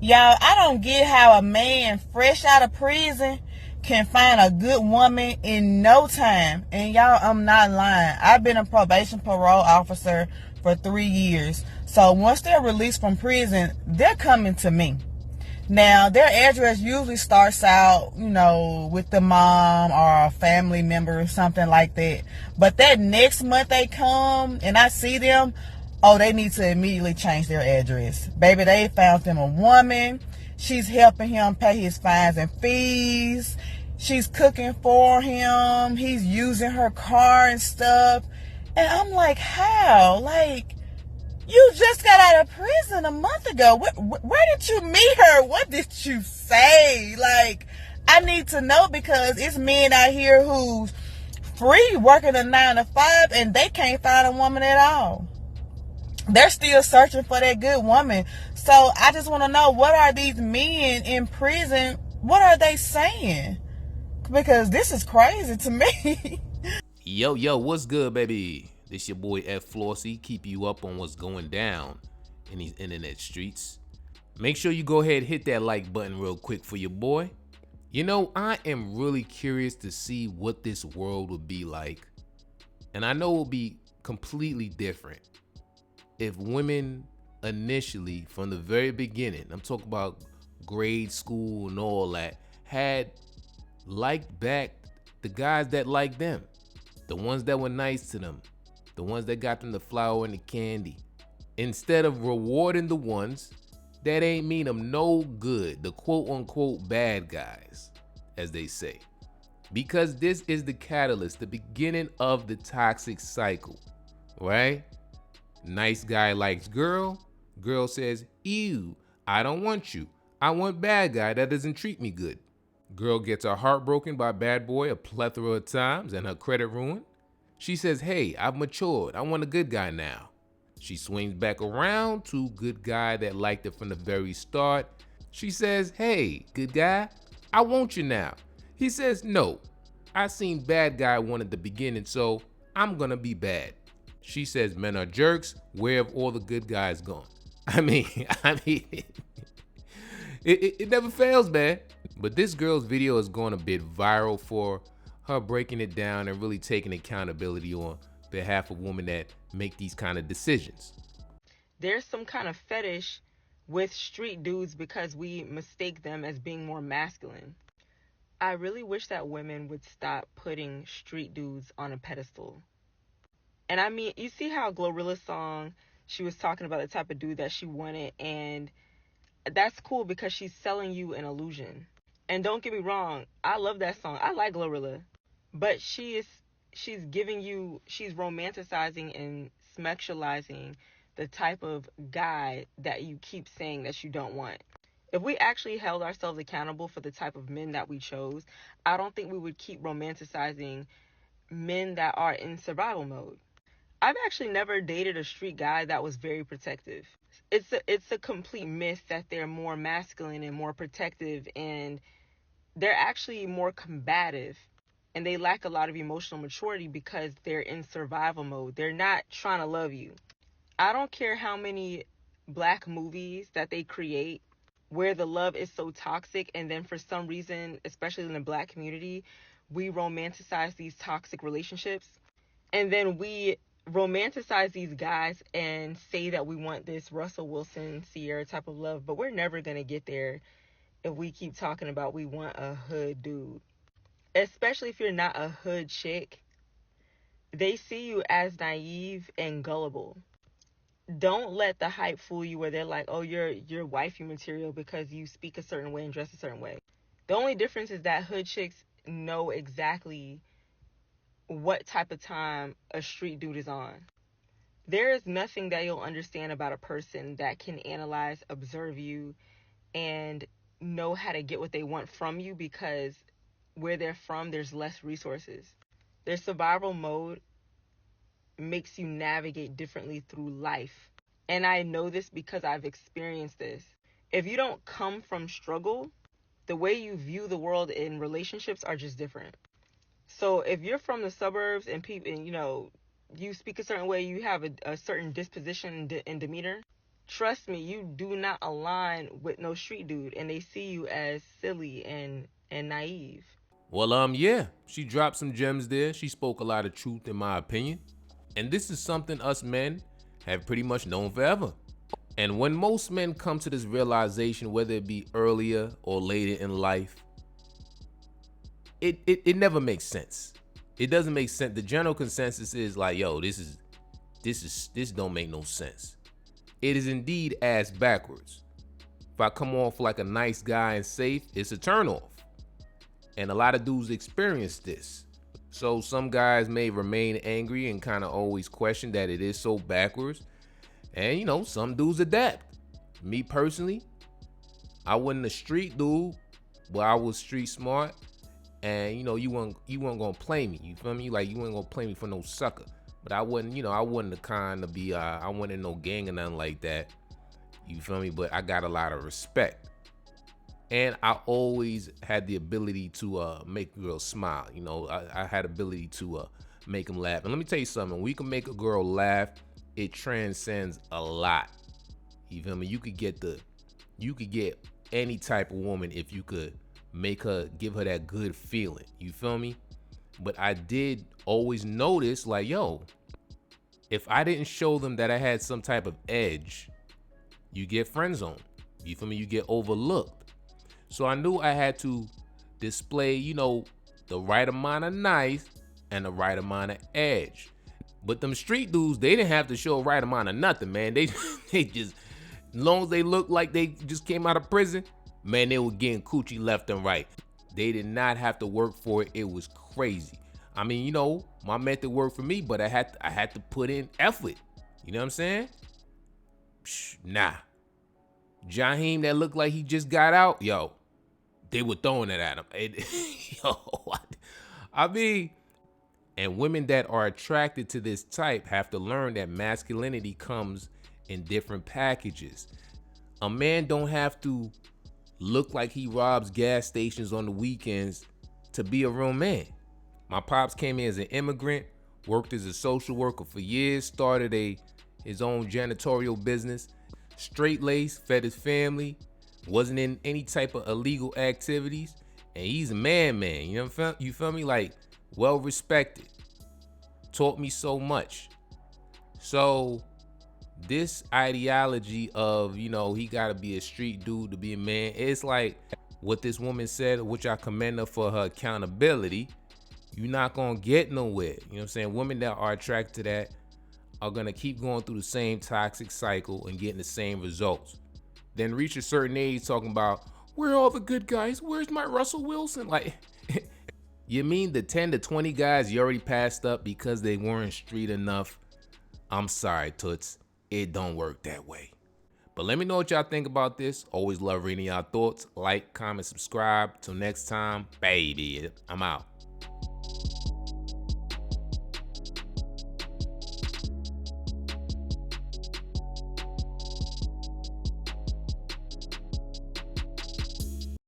Y'all, I don't get how a man fresh out of prison can find a good woman in no time. And y'all, I'm not lying. I've been a probation parole officer for 3 years. So once they're released from prison, they're coming to me. Now, their address usually starts out, with the mom or a family member or something like that. But that next month they come and I see them, oh, they need to immediately change their address. Baby, they found them a woman. She's helping him pay his fines and fees. She's cooking for him. He's using her car and stuff. And I'm like, how? Like, you just got out of prison a month ago. Where did you meet her? What did you say? Like, I need to know, because it's men out here who's free working a 9 to 5 and they can't find a woman at all. They're still searching for that good woman. So I just want to know, what are these men in prison? What are they saying? Because this is crazy to me. Yo, what's good, baby? This your boy F Flossy, keep you up on what's going down in these internet streets. Make sure you go ahead and hit that like button real quick for your boy. I am really curious to see what this world would be like. And I know it will be completely different if women initially, from the very beginning, I'm talking about grade school and all that, had liked back the guys that liked them, the ones that were nice to them, the ones that got them the flower and the candy, instead of rewarding the ones that ain't mean them no good, the quote unquote bad guys, as they say. Because this is the catalyst, the beginning of the toxic cycle, right? Nice guy likes girl, girl says, ew, I don't want you. I want bad guy that doesn't treat me good. Girl gets her heart broken by bad boy a plethora of times and her credit ruined. She says, hey, I've matured. I want a good guy now. She swings back around to good guy that liked her from the very start. She says, hey, good guy, I want you now. He says, no, I seen bad guy one at the beginning, so I'm gonna be bad. She says, men are jerks. Where have all the good guys gone? I mean, it never fails, man. But this girl's video is going a bit viral for her breaking it down and really taking accountability on behalf of women that make these kind of decisions. There's some kind of fetish with street dudes because we mistake them as being more masculine. I really wish that women would stop putting street dudes on a pedestal. And I mean, you see how Glorilla's song, she was talking about the type of dude that she wanted, and that's cool because she's selling you an illusion. And don't get me wrong, I love that song. I like Glorilla. But she's romanticizing and sexualizing the type of guy that you keep saying that you don't want. If we actually held ourselves accountable for the type of men that we chose, I don't think we would keep romanticizing men that are in survival mode. I've actually never dated a street guy that was very protective. It's a complete myth that they're more masculine and more protective, and they're actually more combative, and they lack a lot of emotional maturity because they're in survival mode. They're not trying to love you. I don't care how many black movies that they create where the love is so toxic, and then for some reason, especially in the black community, we romanticize these toxic relationships, and then we romanticize these guys and say that we want this Russell Wilson, Sierra type of love, but we're never going to get there if we keep talking about we want a hood dude. Especially if you're not a hood chick, they see you as naive and gullible. Don't let the hype fool you where they're like, oh, you're wifey material because you speak a certain way and dress a certain way. The only difference is that hood chicks know exactly what type of time a street dude is on. There is nothing that you'll understand about a person that can analyze, observe you, and know how to get what they want from you, because where they're from, there's less resources. Their survival mode makes you navigate differently through life. And I know this because I've experienced this. If you don't come from struggle, the way you view the world in relationships are just different. So if you're from the suburbs and people, and you speak a certain way, you have a certain disposition and demeanor, trust me, you do not align with no street dude, and they see you as silly and naive. Well, yeah, she dropped some gems there. She spoke a lot of truth, in my opinion. And this is something us men have pretty much known forever. And when most men come to this realization, whether it be earlier or later in life, it never makes sense. It doesn't make sense. The general consensus is like, yo, this don't make no sense. It is indeed ass backwards. If I come off like a nice guy and safe, it's a turnoff. And a lot of dudes experience this. So some guys may remain angry and kind of always question that it is so backwards. And some dudes adapt. Me personally, I wasn't a street dude, but I was street smart. And you weren't gonna play me. You feel me? Like, you weren't gonna play me for no sucker. But I wasn't the kind to be I wasn't in no gang or nothing like that. You feel me? But I got a lot of respect. And I always had the ability to make girls smile. I had ability to make them laugh. And let me tell you something. When we can make a girl laugh, it transcends a lot. You feel me? You could get any type of woman if you could give her that good feeling. You feel me? But I did always notice, like, yo, if I didn't show them that I had some type of edge, you get friend zoned. You feel me? You get overlooked. So I knew I had to display, the right amount of nice and the right amount of edge. But them street dudes, they didn't have to show a right amount of nothing, man. They just, as long as they looked like they just came out of prison, man, they were getting coochie left and right. They did not have to work for it. It was crazy. I mean, my method worked for me, but I had to put in effort. You know what I'm saying? Nah. Jaheim that looked like he just got out, yo, they were throwing it at him. I mean, and women that are attracted to this type have to learn that masculinity comes in different packages. A man don't have to look like he robs gas stations on the weekends to be a real man. My pops came in as an immigrant, worked as a social worker for years, started his own janitorial business, straight-laced, fed his family, wasn't in any type of illegal activities, and he's a man. You feel me? Like, well respected. Taught me so much. So this ideology of, he gotta be a street dude to be a man, it's like what this woman said, which I commend her for her accountability. You're not gonna get nowhere. You know what I'm saying? Women that are attracted to that are gonna keep going through the same toxic cycle and getting the same results. Then reach a certain age talking about, where are all the good guys? Where's my Russell Wilson? Like, you mean the 10 to 20 guys you already passed up because they weren't street enough? I'm sorry, Toots. It don't work that way. But let me know what y'all think about this. Always love reading y'all thoughts. Like, comment, subscribe. Till next time, baby, I'm out.